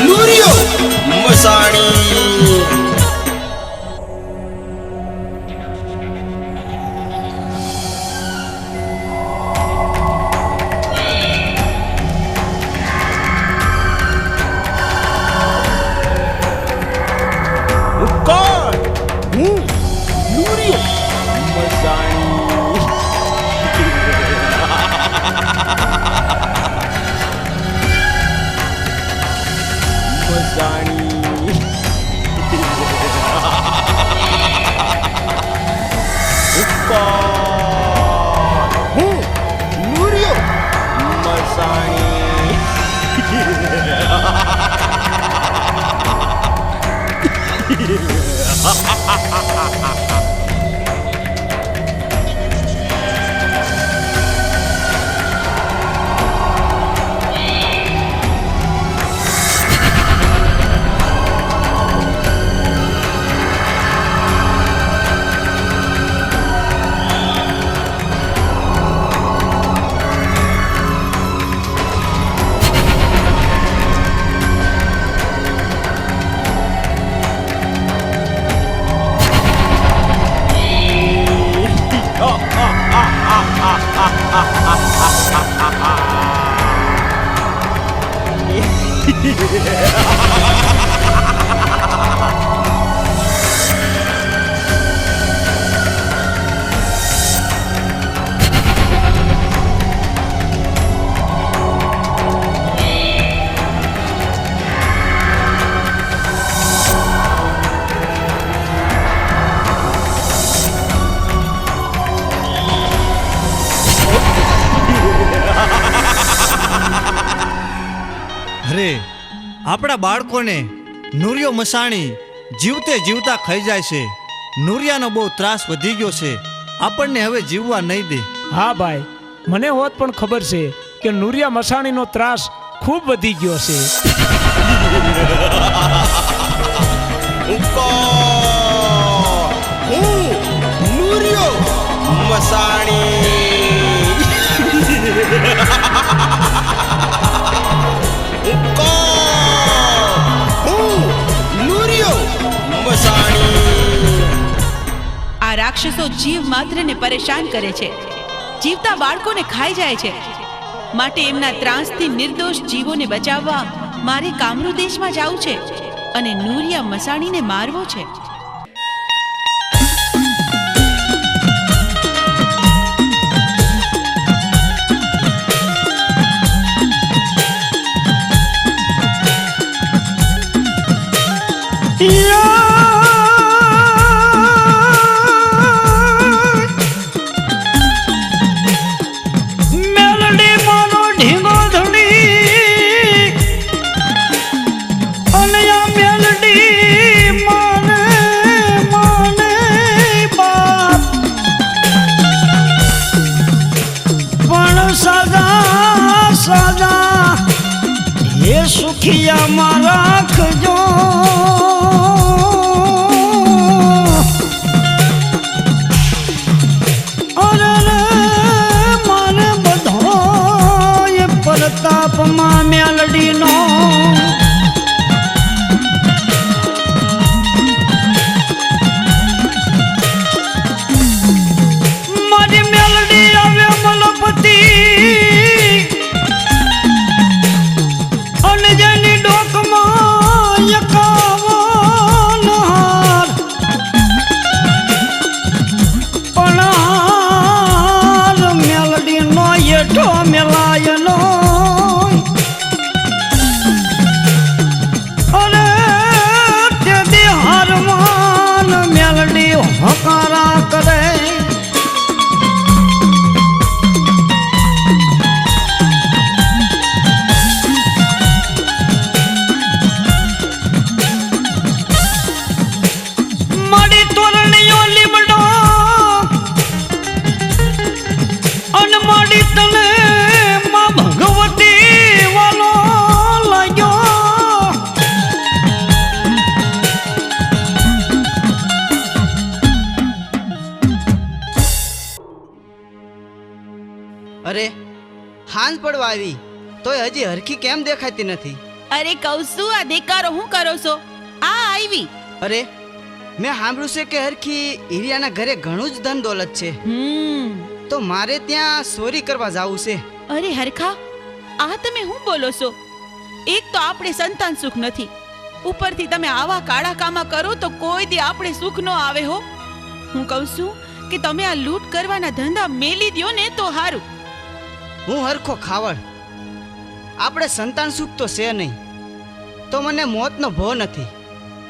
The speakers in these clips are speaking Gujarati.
લુરિયો મસાણી અરે આપણા બાળકોને નુરિયો મસાણી જીવતે જીવતા ખાઈ જાય છે. નુરિયાનો બહુ ત્રાસ વધી ગયો છે. આપણને હવે જીવવા નહીં દે. હા ભાઈ, મને હોત પણ ખબર છે કે નુરિયા મસાણીનો ત્રાસ ખૂબ વધી ગયો છે. લુરિયો મસાણી આ રાક્ષસો જીવ માત્રને પરેશાન કરે છે, જીવતા બાળકોને ખાઈ જાય છે. માટે એમના ત્રાસથી નિર્દોષ જીવોને બચાવવા મારે કામરૂ દેશમાં જવું છે અને નુરિયા મસાણીને મારવો છે. સુખિયામાં રાખજો અરે મારે બધો એ પ્રતાપમાં મેલડીનો મારી મેલડી આવે મલપતિ અને જેની ડોકમાં એકાવો તને માં ભગવતી વાલો લાગ્યો. અરે હાંજ પડવા આવી તોય હજી હરખી કેમ દેખાતી નથી? અરે કહું છું આ દેકારો હું કરો છો? આ આવી. અરે મેં સાંભળ્યું છે કે હરખી હિરિયાના ઘરે ઘણું જ ધન દોલત છે, તો મારે ત્યાં ચોરી કરવા જાવું છે. અરે હરખા, આ તમે શું બોલો છો? એક તો આપણે સંતાન સુખ નથી, ઉપરથી તમે આવા કાળા કામા કરો તો કોઈ દી આપણે સુખ ન આવે હો. હું કહું છું કે તમે આ લૂંટ કરવાના ધંધા મેલી દ્યો ને તો હારું. હું હરખો ખાવડ, આપણે સંતાન સુખ તો છે નહીં, તો મને મોતનો ભો નથી,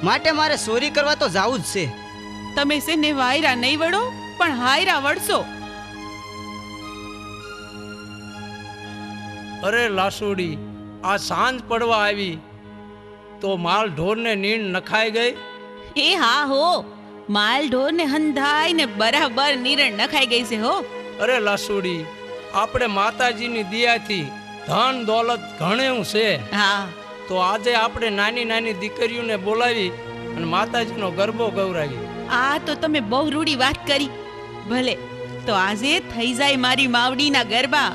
માટે મારે ચોરી કરવા તો જાવું જ છે. તમે છે ને વાયરા નહીં વળો પણ હાયરા વળશો. અરે લાસુડી, આ સાંજ પડવા આવી તો માલ ઢોરને નીણ નખાઈ ગઈ. એ હા હો, માલ ઢોર ને હંધાઈ ને બરાબર નીરણ નખાઈ ગઈ છે હો. અરે લાસુડી, આપણે માતાજીની દયાથી ધન દોલત ઘણું છે, હા તો આજે આપણે નાની નાની દીકરીઓને બોલાવી અને માતાજીનો ગરબો ગૌરાવી. આ તો તમે બહુ રૂડી વાત કરી. ભલે તો આજે થઈ જાય મારી માવડીના ગરબા.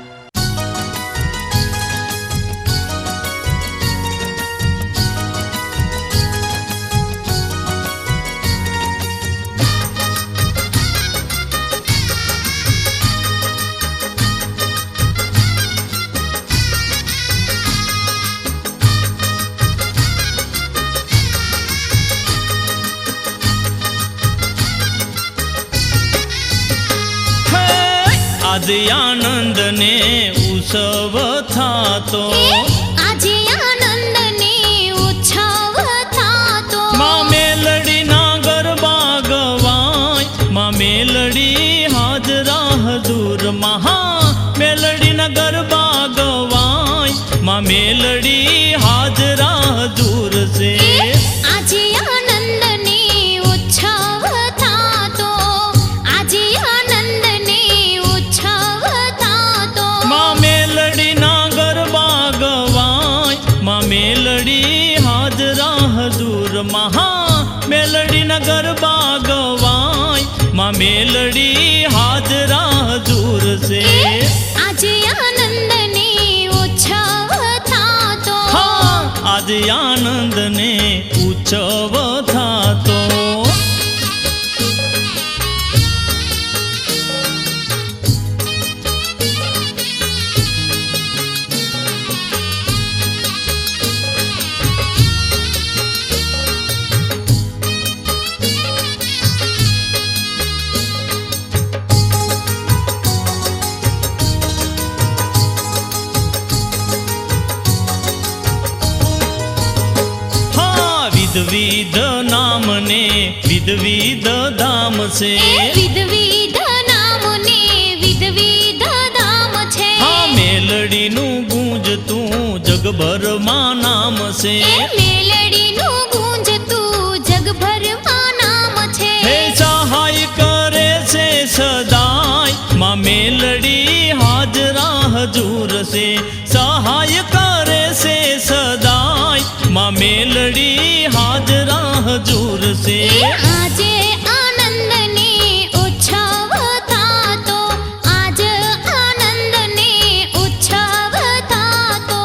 આજે આનંદ ને ઉત્સવ થાતો, આજે આનંદ ને ઉત્સવ થાતો, માં મેલડી ના ગરબા ગવાય, માં મેલડી હાજરા હજુર, મહા મેલડી ના ગરબા ગવાય, માં મેલડી હાજરા હજુર છે. આજે આનંદ ને ઉત્સવ થાતો, આજે આનંદ ને ઉત્સવ થાતો, માં મેલડી ના ગરબા ગવાય, માં મેલડી હાજરા હજુર, મહા મેલડી ના ગરબા ગવાય, માં મેલડી હાજરા હજુર છે. આજે આનંદ ને ઉત્સવ થાતો, હા, આજે આનંદ ને ઉત્સવ થાતો. વિધ નામ ને વિધ ધામ છે, વિધ નામ ને વિધ ધામ છે, હા મેલડી નું ગુંજતું જગભરમાં નામ છે, મેલડી નું ગુંજતું જગભરમાં નામ છે. હે સહાય કરે છે સદાય, માં મેલડી હાજરા હજુર છે, સહાય કરે છે સદાય, માં મેલડી હાજરા હજુર છે. આજે આનંદ ને ઉત્સવ થાતો, આજ આનંદ ને ઉત્સવ થાતો.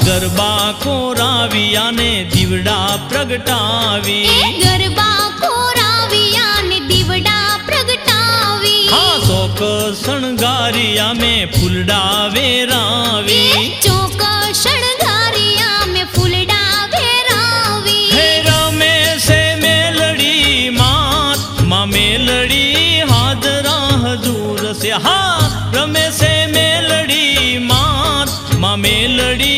ગરબા કોરાવિયા ને દીવડા પ્રગટાવી, ગરબા કોરાવિયા ને દીવડા પ્રગટાવી, હા શોક શણગારિયા મેં ફૂલડા વેરાવી, ચોક શણગારિયા મેં ફૂલડા વેરાવી. હે રમે છે મેલડી માત, માં મેલડી હાજરા હજુર છે, હા રમે છે મેલડી માત, માં મેલડી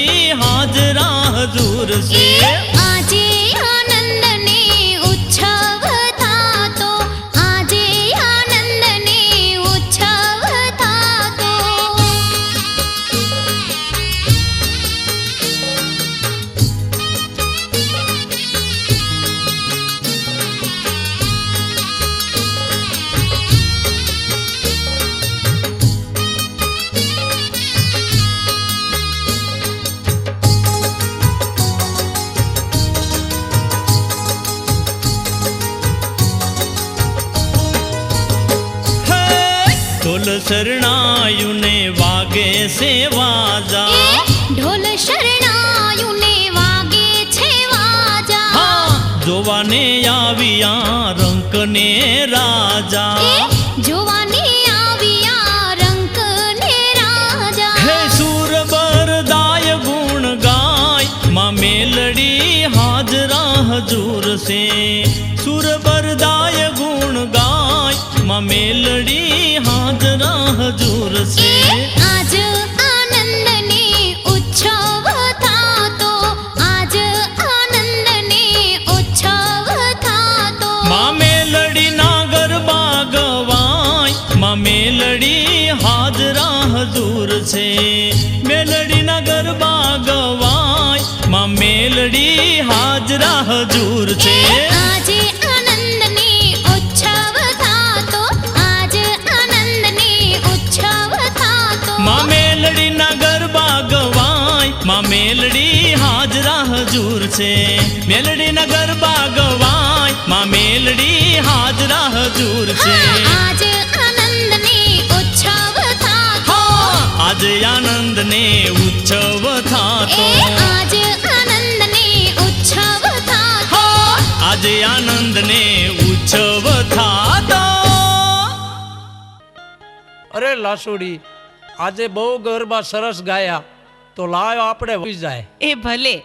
શરણાયું ને વાગે છે વાજા. ઢોલ શરણાયું ને વાગે છે વાજા. હા જોવાને આવ્યા રંક ને રાજા. જોવાને આવ્યા રંક ને રાજા. હે સુરબરદાય ગુણ ગાય માં મેલડી હાજરા હજૂર છે. સુરબરદાય ગુણ ગાય માં મેલડી હાજરા હજૂર છે. આજ આનંદને ઉત્સવ થાતો. આજ આનંદને ઉત્સવ થાતો. માં મેલડી ના ગરબા ગવાય માં મેલડી હાજરા હજૂર છે. મેલડી ના ગરબા ગવાય માં મેલડી હાજરા હજૂર છે. આજે આનંદને ઉત્સવ થાતો. આજ આનંદને ઉત્સવ થાતો. માં મેલડી ના ગરબા ગવાય માં મેલડી હાજરા હજૂર છે. મેલડી ના ગરબા ગવાય માં મેલડી હાજરા હજૂર છે. આજે આનંદને ઉત્સવ થાતો. આજે આનંદ ને ઉત્સવ થાતો. આજે આનંદને ઉત્સવ થાતો. આજે આનંદ ને ઉત્સવ થાતો. અરે લાસુડી, આજે બહુ ગરબા સરસ ગાયા, તો લાવ આપણે વહી જાય. એ ભલે.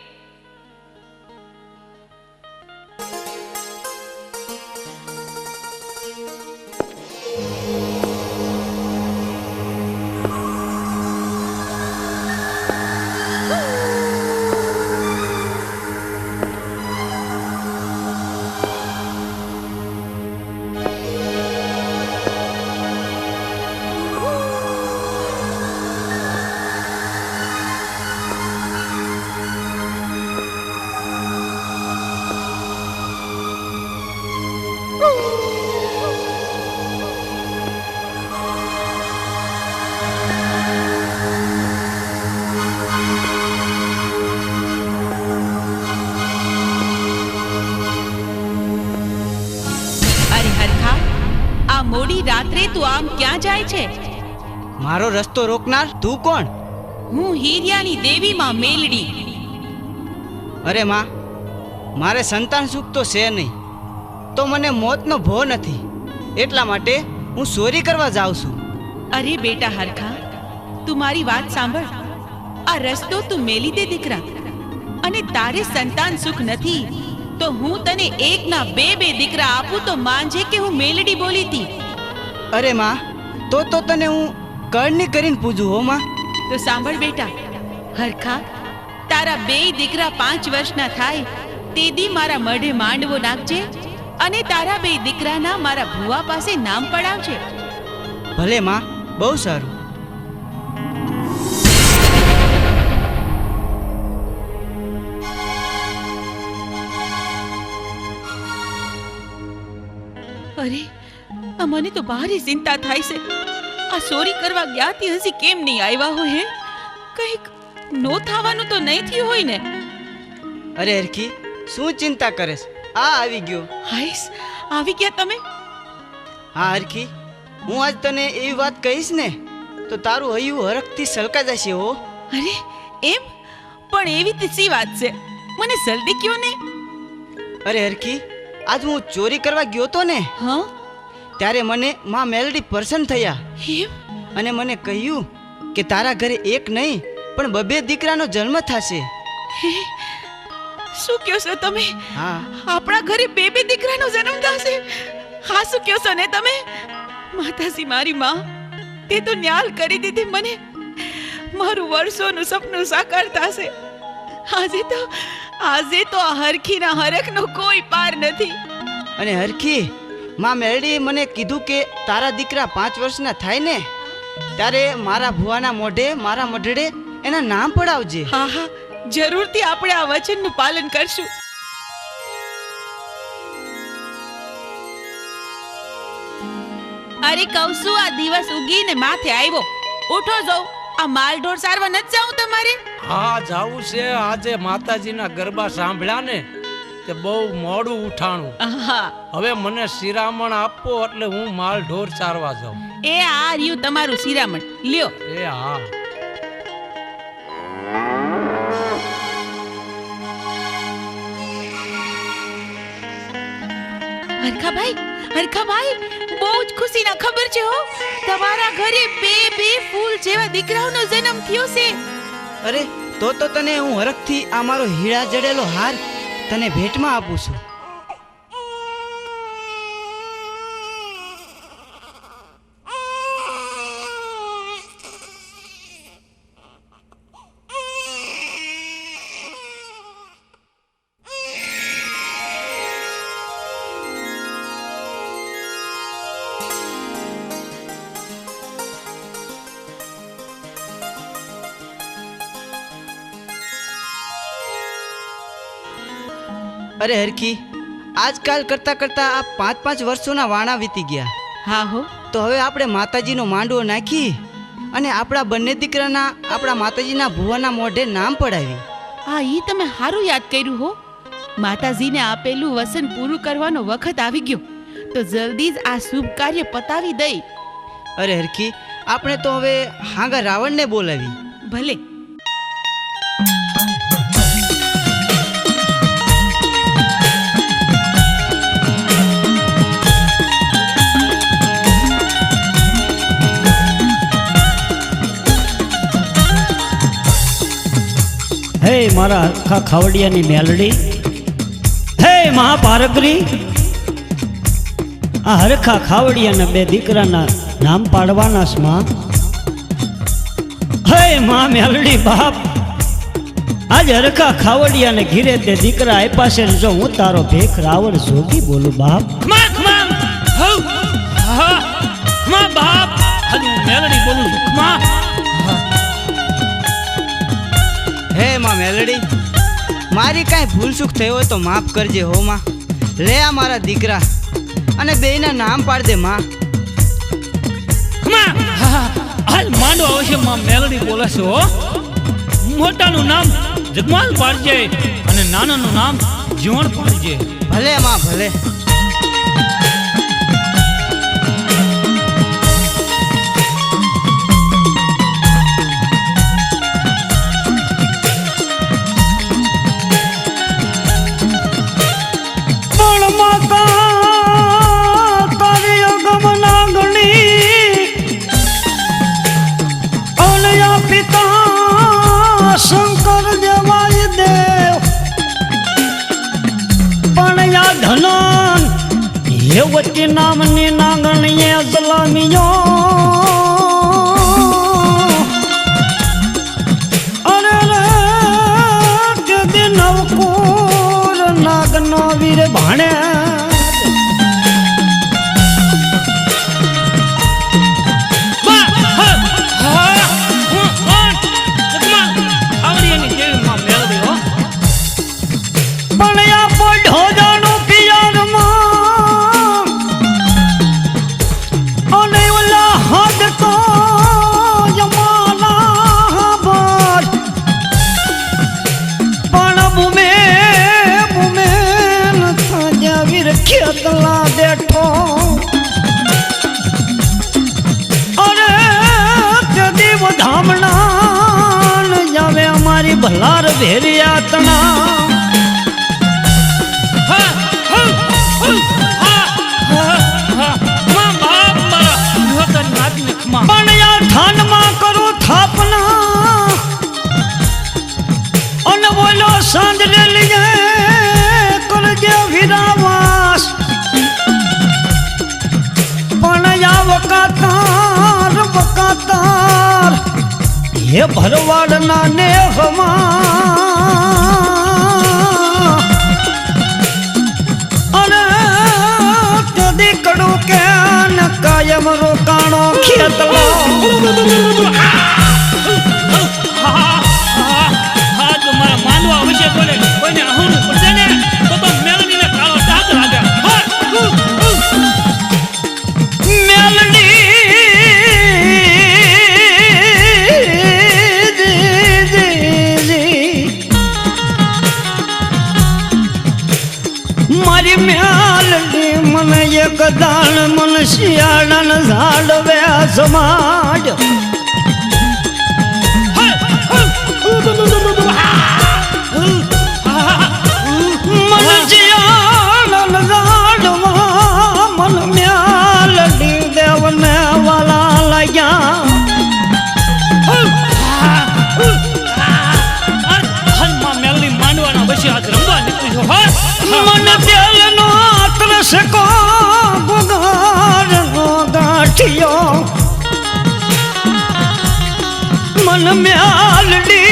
મોડી રાત્રે તું આમ ક્યાં જાય છે? મારો રસ્તો રોકનાર તું કોણ? હું હીરિયાની દેવી માં મેલડી. અરે માં, મારે સંતાન સુખ તો છે નહીં, તો મને મોતનો ભો નથી, એટલા માટે હું ચોરી કરવા જાઉં છું. અરે બેટા હરખા, તું મારી વાત સાંભળ. આ રસ્તો તું મેલી દે દીકરા, અને તારે સંતાન સુખ નથી તો હું તને એકના બે દીકરા આપું તો માનજે કે હું મેલડી બોલી હતી. અરે માં, તો તને હું કરણી કરીને પૂજું હો માં. તો સાંભળ બેટા હરખા, તારા બે દીકરા 5 વર્ષના થાય તે દી મારા મઢે માંડવો નાખજે, અને તારા બે દીકરાના મારા ભુવા પાસે નામ પડાવજે. ભલે માં, બહુ સારું. અરે, મને તો ભારે ચિંતા થાય છે. આ ચોરી કરવા ગયા તે હજી કેમ નહીં આવ્યા હોય? હે, કંઈક નો થવાનું તો નહીં થયું હોય ને? અરે હરખી, શું ચિંતા કરેશ? આ આવી ગયો. હાઈસ, આવી ગયા તમે? હા હરખી, હું આજ તને એવી વાત કહીશ ને તો તારું હૈયું હરખથી સલકા જશે હો. અરે એમ? પણ એવી તે સી વાત છે, મને જલ્દી કયો ને. અરે હરખી, આજ હું ચોરી કરવા ગયો તો ને, હા, ત્યારે મને માં મેલડી પ્રસન્ન થયા એમ? અને મને કહ્યું કે તારા ઘરે એક નહીં પણ 2 દીકરાનો જન્મ થશે. હે, શું કહો છો તમે? હા, આપણા ઘરે 2 દીકરાનો જન્મ થશે? હા, શું કહો છો ને તમે? માતાજી મારી માં, તે તો ન્યાલ કરી દીધી મને. મારું વર્ષોનું સપનું સાકાર થશે. આજે તો આ હરખીના હરખનો કોઈ પાર નથી. અને હરખી, માં મેલડી મને કીધું કે તારા દીકરા 5 વર્ષના થાય ને ત્યારે મારા ભુવાના મોઢે, મારા મઢડે એના નામ પડાવજે. હા હા, જરૂરથી આપણે આ વચનનું પાલન કરશું. અરે કૌસુ, આ દિવસ ઉગીને માથે આવ્યો. ઉઠો જાવ, આ માલઢોર સારવા નથી જાવું તમારે? હા, જાવું છે. આજે માતાજીના ગરબા સાંભળ્યા ને તે બહુ મોડું ઉઠાણું. હા, હવે મને શિરામણ આપો એટલે હું માલ ઢોર ચારવા જાઉં. એ આ રહ્યું તમારું શિરામણ, લ્યો. એ હા. હરખાભાઈ, બહુ જ ખુશીના ખબર છે હો. તમારા ઘરે બે ફૂલ જેવા દીકરાઓનો જન્મ થયો છે. અરે તો તને હું હરખથી આ મારો હીરા જડેલો હાર તને ભેટમાં આપું છું. અરે હરખી, આજકાલ કરતા કરતા આ 5-5 વર્ષોના વાણા વીતી ગયા. હા હો. તો હવે આપણે માતાજીનો માંડવો નાખી અને આપણા બંને દીકરાના આપણા માતાજીના ભુવાના મોઢે નામ પડાવી. હા, ઈ તમે સારું યાદ કર્યું હો. માતાજીને આપેલું વસન પૂરું કરવાનો વખત આવી ગયો, તો જલ્દી જ આ શુભ કાર્ય પતાવી દઈ. અરે હરખી, આપણે તો હવે હાંગા રાવણને બોલાવી. ભલે. હે મારા હરખા ખાવડિયાની મેલડી, હે મહાપારગરી, આ હરખા ખાવડિયાના 2 દીકરાના નામ પાડવાના છે માં. હે માં મેલડી બાપ, આજ હરખા ખાવડિયાને ઘીરે તે દીકરા આપ્યા છે. જો હું તારો ભેખ રાવણ જોગી બોલું બાપ. બાપ, હજુ મેલડી બોલું છું. હે માં મેલડી, મારી કાંઈ ભૂલ ચૂક થઈ હોય તો માફ કરજે હો માં. લે આ મારા દીકરા અને બેયના નામ પાડ દે માં. હાલ માંડો આવશે માં મેલડી બોલે છે હો. મોટાનું નામ જગમાલ પાડજે અને નાનાનું નામ જીવણ પાડજે. ભલે માં ભલે. શંકર દેવાય દેવ પણ યા ધનન હેવતી નામની નાગણીએ સલામીયો. અરે રે કે દિન નવકુર નાગનો વીર ભાણે. ખેતલા બેઠો અરે જદી વધામણા જાવે અમારી ભલાર ભેરિયા તણા. પણ યાર ઠાનમાં કરું થાપના અને બોલો સાંજ લે લીજે કરજે વિરાવાસ. પણ યા વકાતાર હે ભરવાડના નેહમાં અરે કદી કડું કે કાયમ રોકાણો ખેતલો. માનવા વિશે બોલે કોઈને અહું પડશે ને તો મેલડીને કાળો ડાઘ લાગે. મારી મેલડી મને એક દાણ મને શિયાળાને ઝાડવે સમાજ મન જીયાણ જાડવા મન મ્યાલ દેવને વાલા લાગ્યા મેલડી માંડવાના પછી આજ રમવા નીકળી છો મન તેલનો ત્રસકો ગુગારનો ગાંઠિયો મન મ્યાલડી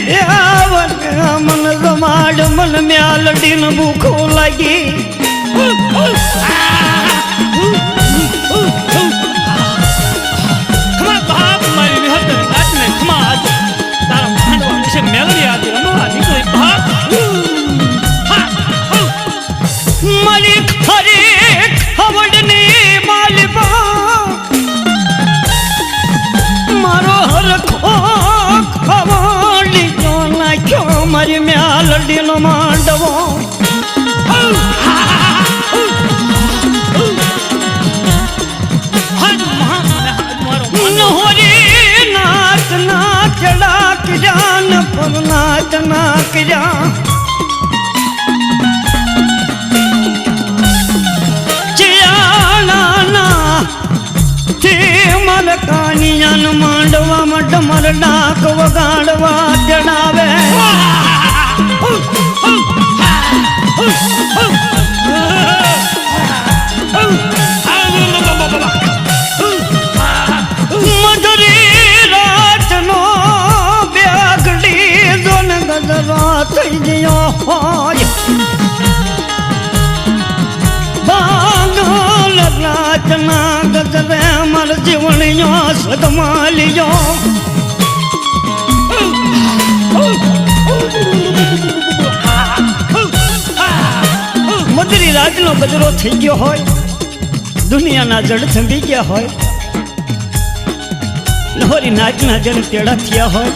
દેવને મન જમાડ મન મ્યાલડી ન ભૂખો લાગી ખમા બાપ મારી વિહત નાચને ખમા આજ તારા માંડવા વિશે મેલડી આજ રમવા નીકળી બાપ મારી ખરી ખવડની માલબા મારો હરખો ખવડી જો નાખ્યો મારી મ્યાલડીનો માંડવો નહોરી નાચ નાચ ડાક જાન પર નાચ નાક જા કાનિયાન માંડવામાં ડમર ડાક વગાડવા જણાવે મધુરી રાતનો બેગડી જોન ગજરો થઈ ગયો હોય રાતના ગજરે મર જીવણીઓ સદમાલિયો મધુરી રાતનો ગજરો થઈ ગયો હોય દુનિયાના જળ થંભી ગયા હોય નહોરી નાચના જળ તેડા થયા હોય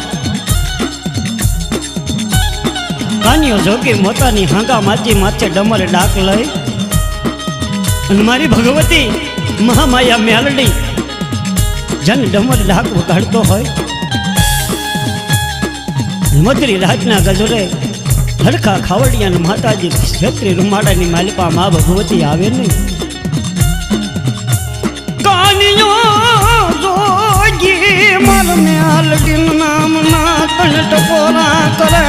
કાનિયો જોગી મોતાની હાંગા માચી માથે ડમર ડાક લઈ અને મારી ભગવતી મહામાયા મેલડી જન ડમર ડાક વગાડતો હોય મધુરી રાતના ગજરે હરખા ખાવડિયા માતાજી છત્રી રૂમાડાની માલિપા મા ભગવતી આવે નહીં કાનિયો જોગી મર મેલડી નામ ના તણ ટકોરા કરે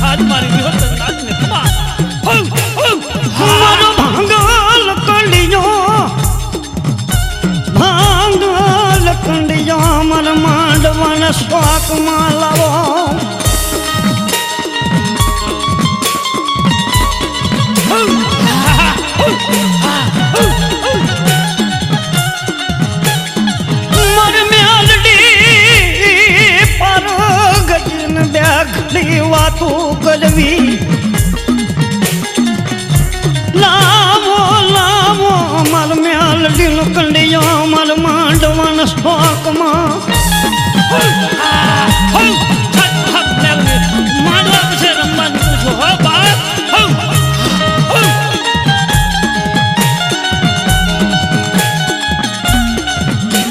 આજ મારી વિહત નાચને ખમા મારો ભાંગલ કંડિયો મર માંડવાના શોકમાં લાવો મર મેલડી પર ગજન બેગડી વાતું કરવી લાવો લાવો મર મેલડીનો કંડિયો મર માંડવાના શોકમાં માંડવા પછી રમવા નીકળી છો હો બાપ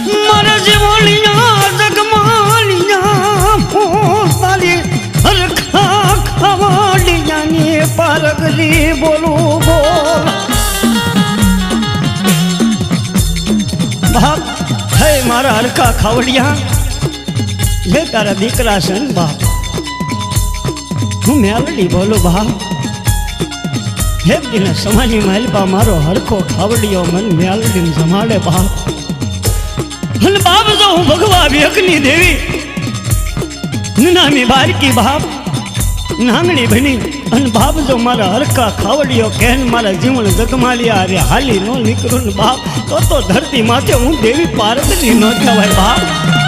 મર જીવણિયા જગમાલિયા પોતાલી હરખા ખવાડિયાની પારગરી બોલું બોલ બાપ હે મારા હરખા ખાવડિયા હે તારા દીકરા છે ને બાપ હું મેલડી બોલું બાપ હે દિને સમાની માલપા મારો હરખો ખાવડિયો મન મેલડીને જમાડે બાપ અને બાપ જો હું ભગવા વ્યકની દેવી નાની બારકી બાપ નાંગણી બની અને બાપ જો મારા હરખા ખાવડિયો કેન મારા જીવન જગમાલિયા અરે હાલી નો નીકળું ને બાપ તો ધરતી માથે હું દેવી પાર્વતી નો કહેવાય બાપ